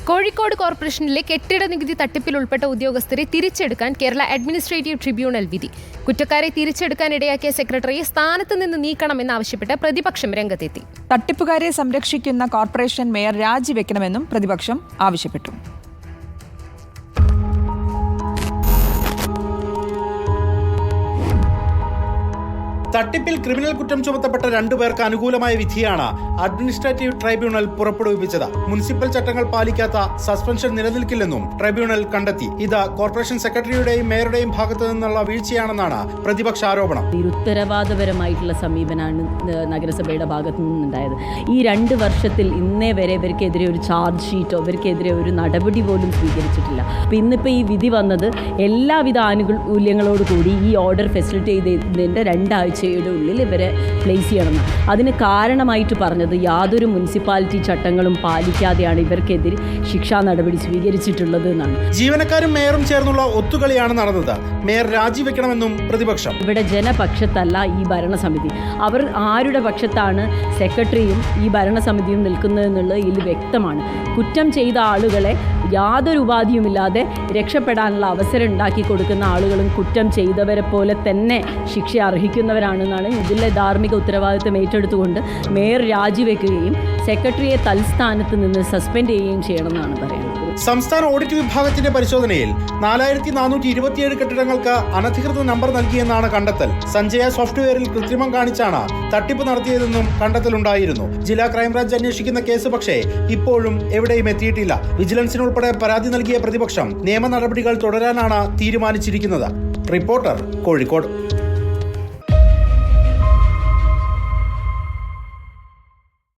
കോഴിക്കോട് കോർപ്പറേഷനിലെ കെട്ടിട നികുതി തട്ടിപ്പിൽ ഉൾപ്പെട്ട ഉദ്യോഗസ്ഥരെ തിരിച്ചെടുക്കാൻ കേരള അഡ്മിനിസ്ട്രേറ്റീവ് ട്രിബ്യൂണൽ വിധി. കുറ്റക്കാരെ തിരിച്ചെടുക്കാൻ ഇടയാക്കിയ സെക്രട്ടറിയെ സ്ഥാനത്ത് നിന്ന് നീക്കണമെന്നാവശ്യപ്പെട്ട് പ്രതിപക്ഷം രംഗത്തെത്തി. തട്ടിപ്പുകാരെ സംരക്ഷിക്കുന്ന കോർപ്പറേഷൻ മേയർ രാജിവെക്കണമെന്നും പ്രതിപക്ഷം ആവശ്യപ്പെട്ടു. തട്ടിപ്പിൽ ക്രിമിനൽ കുറ്റം ചുമത്തപ്പെട്ട രണ്ടുപേർക്ക് അനുകൂലമായ വിധിയാണ് അഡ്മിനിസ്ട്രേറ്റീവ് ട്രൈബ്യൂണൽ പുറപ്പെടുവിപ്പിച്ചത്. മുനിസിപ്പൽ ചട്ടങ്ങൾ പാലിക്കാത്ത സസ്പെൻഷൻ നിലനിൽക്കില്ലെന്നും ട്രൈബ്യൂണൽ കണ്ടെത്തി. ഇത് കോർപ്പറേഷൻ സെക്രട്ടറിയുടെയും മേയറുടെയും ഭാഗത്തു നിന്നുള്ള വീഴ്ചയാണെന്നാണ് പ്രതിപക്ഷ ആരോപണം. നിരുത്തരവാദപരമായിട്ടുള്ള സമീപനമാണ് നഗരസഭയുടെ ഭാഗത്തു നിന്നുണ്ടായത്. ഈ 2 വർഷത്തിൽ ഇന്നേ വരെ ഇവർക്കെതിരെ ഒരു ചാർജ് ഷീറ്റോ ഇവർക്കെതിരെ ഒരു നടപടി പോലും സ്വീകരിച്ചിട്ടില്ല. അപ്പോൾ ഇന്നിപ്പോൾ ഈ വിധി വന്നത് എല്ലാവിധ ആനുകൂല്യങ്ങളോടുകൂടി ഈ ഓർഡർ ഫെസിലിറ്റേറ്റ് ചെയ്തതിൻ്റെ 2 ആഴ്ചയുടെ ഉള്ളിൽ ഇവരെ പ്ലേസ് ചെയ്യണമെന്ന്. അതിന് കാരണമായിട്ട് പറഞ്ഞത് യാതൊരു മുനിസിപ്പാലിറ്റി ചട്ടങ്ങളും പാലിക്കാതെയാണ് ഇവർക്കെതിരെ ശിക്ഷാ നടപടി സ്വീകരിച്ചിട്ടുള്ളത് എന്നാണ്. ജീവനക്കാരും മേയറും ചേർന്നുള്ള ഒത്തുകളിയാണ് നടന്നത്. മേയർ രാജിവെക്കണമെന്നും പ്രതിപക്ഷം. ഇവിടെ ജനപക്ഷത്തല്ല ഈ ഭരണസമിതി. അവർ ആരുടെ പക്ഷത്താണ് സെക്രട്ടറിയും ഈ ഭരണസമിതിയും നിൽക്കുന്നതെന്നുള്ളത് ഇതിൽ വ്യക്തമാണ്. കുറ്റം ചെയ്ത ആളുകളെ യാതൊരു ഉപാധിയുമില്ലാതെ രക്ഷപ്പെടാനുള്ള അവസരം ഉണ്ടാക്കി കൊടുക്കുന്ന ആളുകളും കുറ്റം ചെയ്തവരെ പോലെ തന്നെ ശിക്ഷ അർഹിക്കുന്നവരാണെന്നാണ്. ഇതിലെ ധാർമ്മിക ഉത്തരവാദിത്വം ഏറ്റെടുത്തുകൊണ്ട് മേയർ രാജിവെക്കുകയും സെക്രട്ടറിയെ തൽസ്ഥാനത്ത് നിന്ന് സസ്പെൻഡ് ചെയ്യുകയും ചെയ്യണമെന്നാണ് പറയുന്നത്. സംസ്ഥാന ഓഡിറ്റ് വിഭാഗത്തിന്റെ പരിശോധനയിൽ 4427 കെട്ടിടങ്ങൾക്ക് അനധികൃത നമ്പർ നൽകിയെന്നാണ് കണ്ടെത്തൽ. സഞ്ജയ സോഫ്റ്റ്വെയറിൽ കൃത്രിമം കാണിച്ചാണ് തട്ടിപ്പ് നടത്തിയതെന്നും കണ്ടെത്തലുണ്ടായിരുന്നു. ജില്ലാ ക്രൈംബ്രാഞ്ച് അന്വേഷിക്കുന്ന കേസ് പക്ഷേ ഇപ്പോഴും എവിടെയും എത്തിയിട്ടില്ല. വിജിലൻസിനുൾപ്പെടെ പരാതി നൽകിയ പ്രതിപക്ഷം നിയമ നടപടികൾ തുടരാനാണ് തീരുമാനിച്ചിരിക്കുന്നത്. റിപ്പോർട്ടർ, കോഴിക്കോട്.